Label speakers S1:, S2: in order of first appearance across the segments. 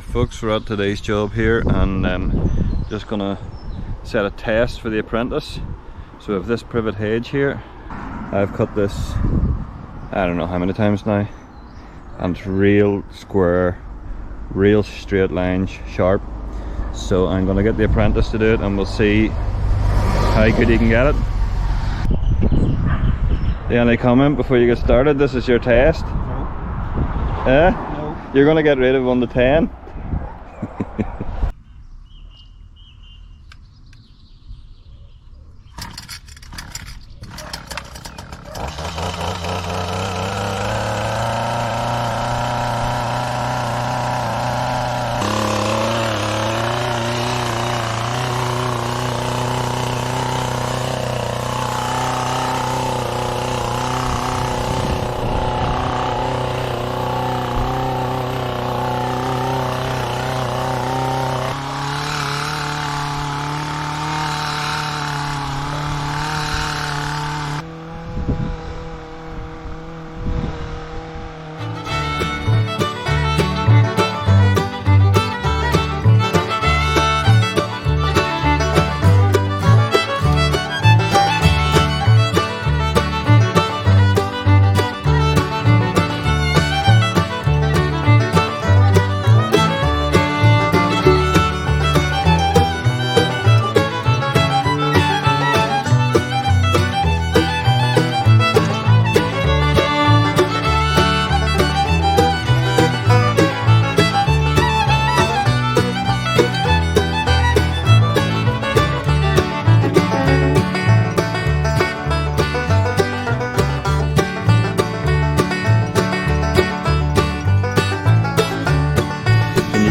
S1: Folks, we're at today's job here, and just gonna set a test for the apprentice. So we have this privet hedge here. I've cut this I don't know how many times now, and it's real square, real straight lines, sharp. So I'm gonna get the apprentice to do it, and we'll see how good he can get it. Any comment before you get started? This is your test.
S2: No.
S1: No. You're gonna get rid of 1 to 10.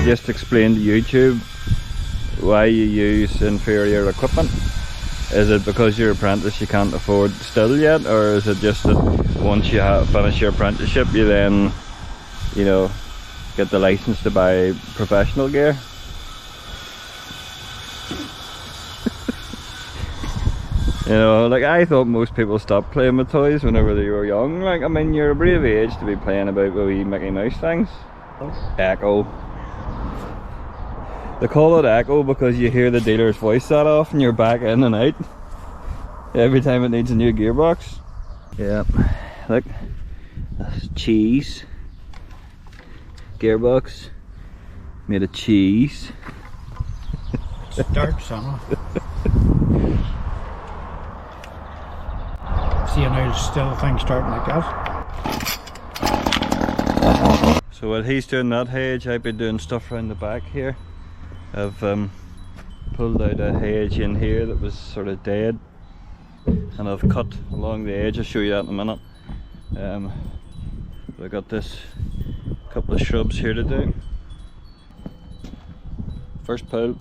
S1: Just explain to YouTube why you use inferior equipment. Is it because you're apprentice you can't afford Stihl yet, or is it just that once you finish your apprenticeship you then, you know, get the license to buy professional gear? You know, like, I thought most people stopped playing with toys whenever they were young. Like, I mean, you're a brave age to be playing about wee Mickey Mouse things. Echo. They call it echo because you hear the dealer's voice that often. You're back in and out every time it needs a new gearbox. Yeah, look, that's cheese. Gearbox made of cheese.
S2: Start some. See, now still things starting like that.
S1: So while he's doing that hedge, I've been doing stuff around the back here. I've pulled out a hedge in here that was sort of dead, and I've cut along the edge. I'll show you that in a minute. I've got this couple of shrubs here to do. First pull.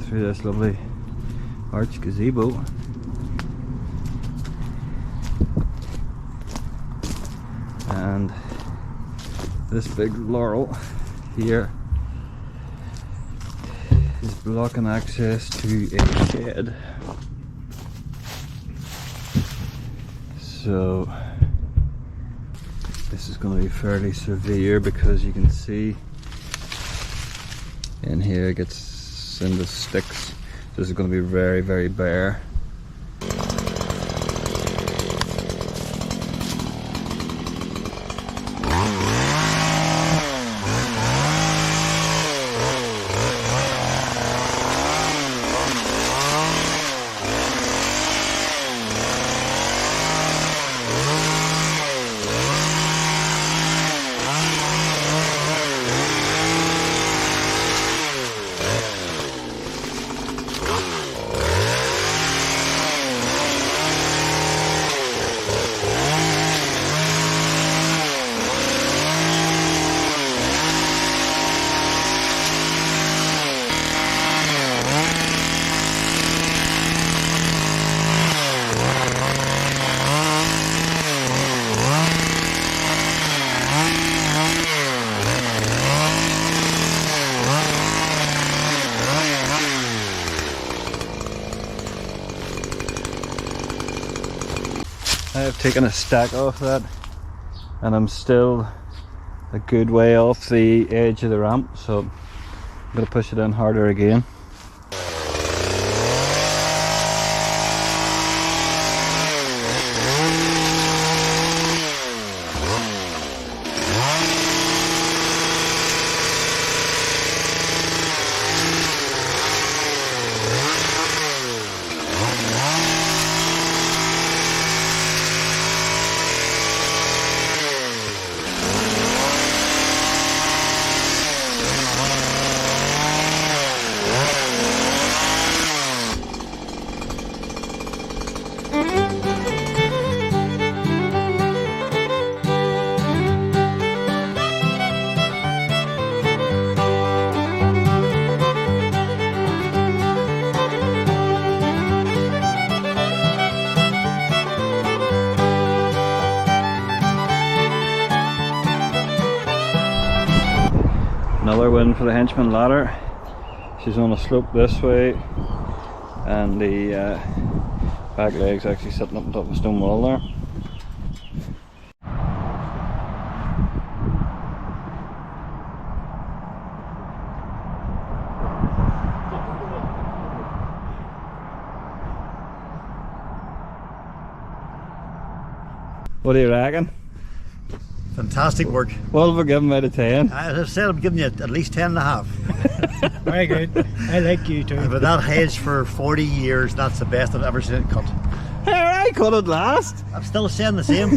S1: through this lovely arch gazebo. And this big laurel here is blocking access to a shed. So this is going to be fairly severe because you can see in here it gets into sticks. This is going to be very, very bare. I've taken a stack off that and I'm still a good way off the edge of the ramp, so I'm going to push it in harder again. Another win for the henchman ladder. She's on a slope this way and the back leg's actually sitting up on top of a stone wall there. What do you reckon?
S3: Fantastic work.
S1: What have we given out of 10?
S3: As I said, I'm giving you at least 10.5.
S2: Very good. I like you too.
S3: I've had that hedge for 40 years. That's the best I've ever seen it cut.
S1: Hey, I cut it last.
S3: I'm still saying the same.